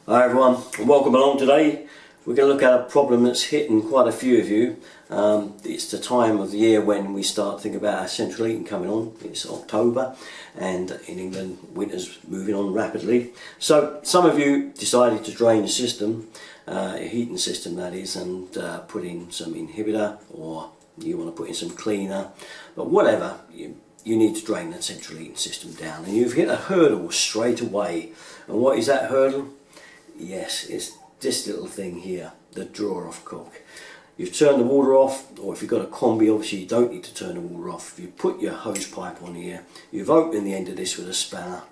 Hi everyone, and welcome along. Today we're going to look at a problem that's hitting quite a few of you. It's the time of the year when we start thinking about our central heating coming on. It's October and in England winter's moving on rapidly. So some of you decided to drain the system, a heating system that is, and put in some inhibitor, or you want to put in some cleaner, but whatever, you need to drain that central heating system down, and you've hit a hurdle straight away. And what is that hurdle? Yes, it's this little thing here, the drawer off cock. You've turned the water off, or if you've got a combi, obviously you don't need to turn the water off. If you put your hose pipe on here, you've opened the end of this with a spanner,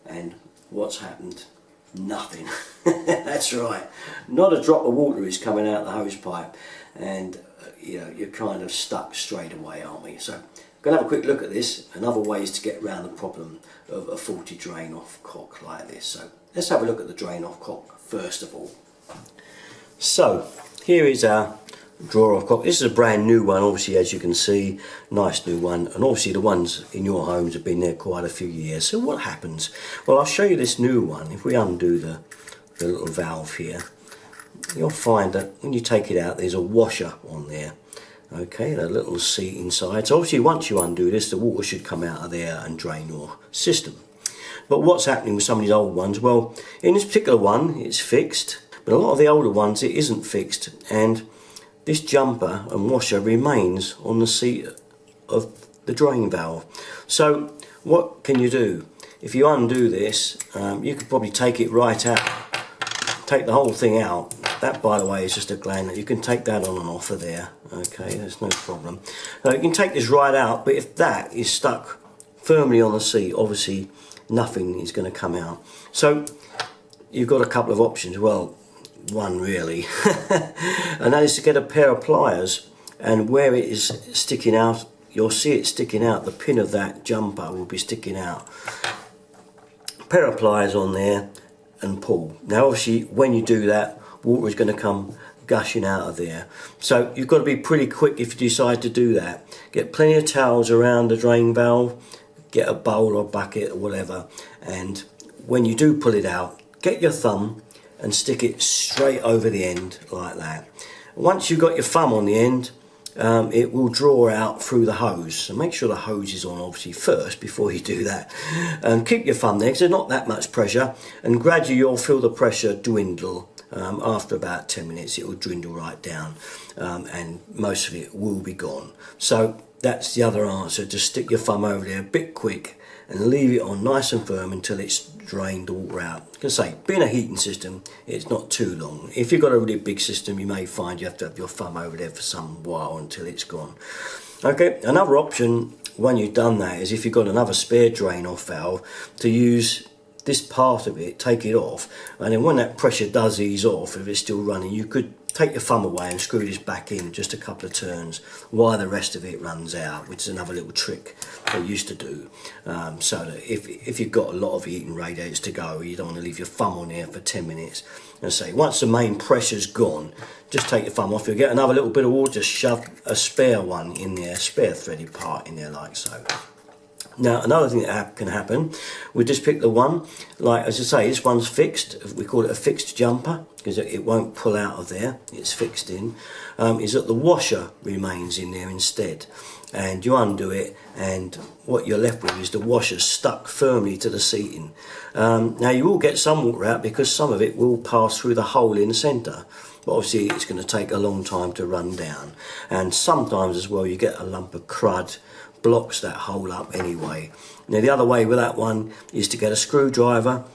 and what's happened? Nothing. That's right, not a drop of water is coming out of the hose pipe, and you're kind of stuck straight away, aren't we? So we're going to have a quick look at this and other ways to get around the problem of a faulty drain off cock like this. So let's have a look at the drain off cock first of all. So here is our drawer off cock. This is a brand new one, obviously, as you can see, nice new one, and obviously the ones in your homes have been there quite a few years. So what happens? Well, I'll show you this new one. If we undo the little valve here, you'll find that when you take it out, there's a washer on there. Okay, that little seat inside. So obviously once you undo this, the water should come out of there and drain your system. But what's happening with some of these old ones? Well, in this particular one, it's fixed, but a lot of the older ones, it isn't fixed, and this jumper and washer remains on the seat of the drain valve. So what can you do? If you undo this, you could probably take it right out, take the whole thing out. That, by the way, is just a gland. You can take that on and off of there. Okay, there's no problem. You can take this right out, but if that is stuck firmly on the seat, obviously nothing is going to come out. So you've got a couple of options. Well, one really, and that is to get a pair of pliers, and where it is sticking out, you'll see it sticking out. The pin of that jumper will be sticking out. A pair of pliers on there and pull. Now obviously when you do that, water is going to come gushing out of there. So you've got to be pretty quick if you decide to do that. Get plenty of towels around the drain valve, get a bowl or bucket or whatever, and when you do pull it out, get your thumb and stick it straight over the end like that. Once you've got your thumb on the end, it will draw out through the hose. So make sure the hose is on obviously first before you do that, and keep your thumb there because there's not that much pressure, and gradually you'll feel the pressure dwindle. After about 10 minutes it will dwindle right down, and most of it will be gone. So that's the other answer. Just stick your thumb over there a bit quick and leave it on nice and firm until it's drained the water out. Like I say, being a heating system, it's not too long. If you've got a really big system, you may find you have to have your thumb over there for some while until it's gone. Okay, another option when you've done that is if you've got another spare drain off valve, to use this part of it, take it off, and then when that pressure does ease off, if it's still running, you could take your thumb away and screw this back in just a couple of turns while the rest of it runs out, which is another little trick they used to do, so that if you've got a lot of heating radiators to go, you don't want to leave your thumb on there for 10 minutes. And say once the main pressure's gone, just take your thumb off. You'll get another little bit of water, just shove a spare one in there, spare threaded part in there like so. Now another thing that can happen with this particular one, like as I say, this one's fixed, we call it a fixed jumper because it won't pull out of there, it's fixed in, is that the washer remains in there instead, and you undo it and what you're left with is the washer stuck firmly to the seating. Now you will get some water out because some of it will pass through the hole in the centre, but obviously it's going to take a long time to run down, and sometimes as well you get a lump of crud blocks that hole up anyway. Now the other way with that one is to get a screwdriver,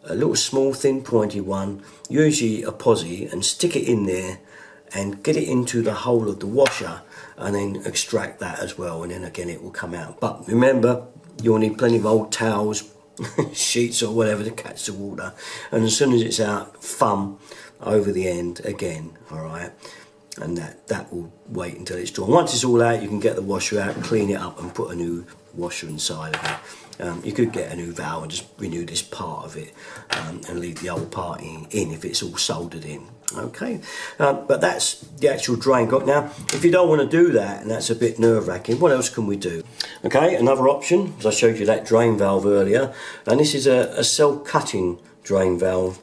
a little small thin pointy one, usually a posi, and stick it in there and get it into the hole of the washer and then extract that as well, and then again it will come out. But remember, you'll need plenty of old towels, sheets or whatever to catch the water, and as soon as it's out, thumb over the end again, alright, and that will wait until it's drawn. Once it's all out, you can get the washer out, clean it up and put a new washer inside of it. You could get a new valve and just renew this part of it, and leave the old part in if it's all soldered in. Okay, but that's the actual drain cock. Now if you don't want to do that and that's a bit nerve-wracking, what else can we do? Okay, another option, as I showed you that drain valve earlier, and this is a self-cutting drain valve.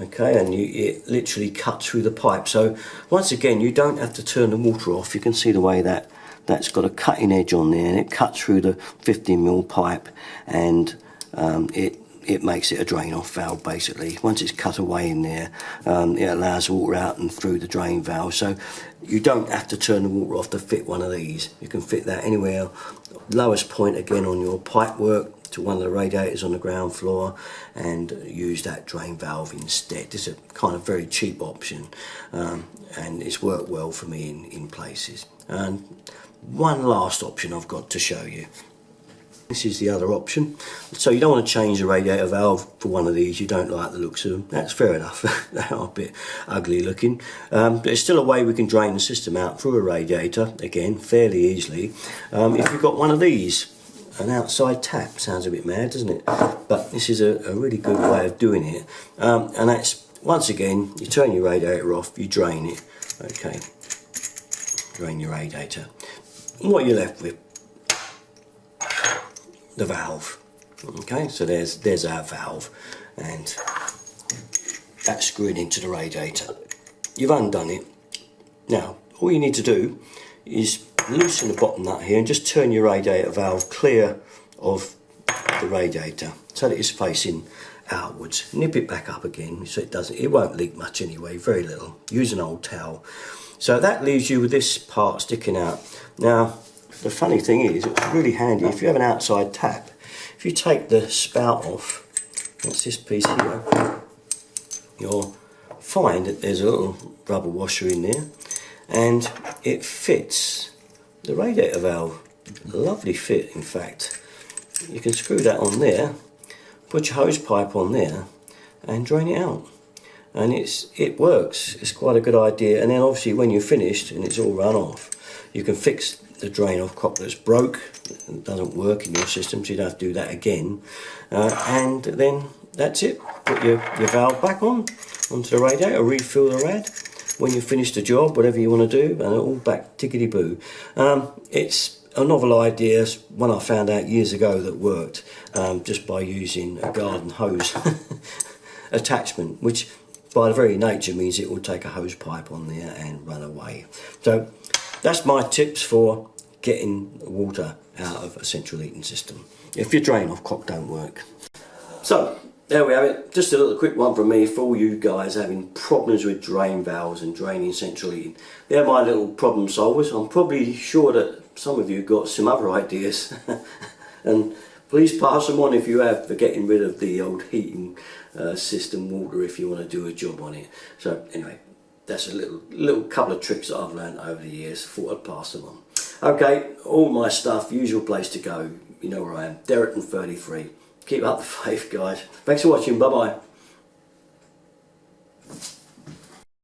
okay, and it literally cuts through the pipe. So once again, you don't have to turn the water off. You can see the way that's got a cutting edge on there, and it cuts through the 15mm pipe, and it makes it a drain off valve basically. Once it's cut away in there, it allows water out and through the drain valve. So you don't have to turn the water off to fit one of these. You can fit that anywhere. Lowest point again on your pipe work to one of the radiators on the ground floor, and use that drain valve instead. It's a kind of very cheap option, and it's worked well for me in places. And one last option I've got to show you. This is the other option. So you don't want to change the radiator valve for one of these. You don't like the looks of them. That's fair enough. They are a bit ugly looking. But there's still a way we can drain the system out through a radiator, again, fairly easily. If you've got one of these, an outside tap. Sounds a bit mad, doesn't it? But this is a really good way of doing it. And that's, once again, you turn your radiator off, you drain it. Okay, drain your radiator. And what you're left with, the valve. Okay, so there's our valve, and that's screwed into the radiator. You've undone it. Now all you need to do is loosen the bottom nut here and just turn your radiator valve clear of the radiator so that it's facing outwards. Nip it back up again so it won't leak much anyway, very little. Use an old towel. So that leaves you with this part sticking out. Now the funny thing is, it's really handy if you have an outside tap. If you take the spout off, that's this piece here, you'll find that there's a little rubber washer in there, and it fits the radiator valve. Lovely fit, in fact. You can screw that on there, put your hose pipe on there, and drain it out. And it works. It's quite a good idea. And then obviously when you're finished and it's all run off, you can fix the drain off cock that's broke, it doesn't work in your system, so you don't have to do that again. And then that's it. Put your valve back onto the radiator, refill the rad when you finish the job, whatever you want to do, and all back tickety-boo. It's a novel idea, one I found out years ago that worked, just by using a garden hose attachment, which by the very nature means it will take a hose pipe on there and run away. So that's my tips for getting water out of a central heating system if your drain off cock don't work. So there we have it, just a little quick one from me for all you guys having problems with drain valves and draining central heating. They're my little problem solvers. I'm probably sure that some of you got some other ideas and please pass them on if you have, for getting rid of the old heating system water if you want to do a job on it. So anyway, that's a little couple of tricks that I've learned over the years. Thought I'd pass them on. Okay, all my stuff, usual place to go. You know where I am, Derrickton 33. Keep up the faith, guys. Thanks for watching. Bye bye.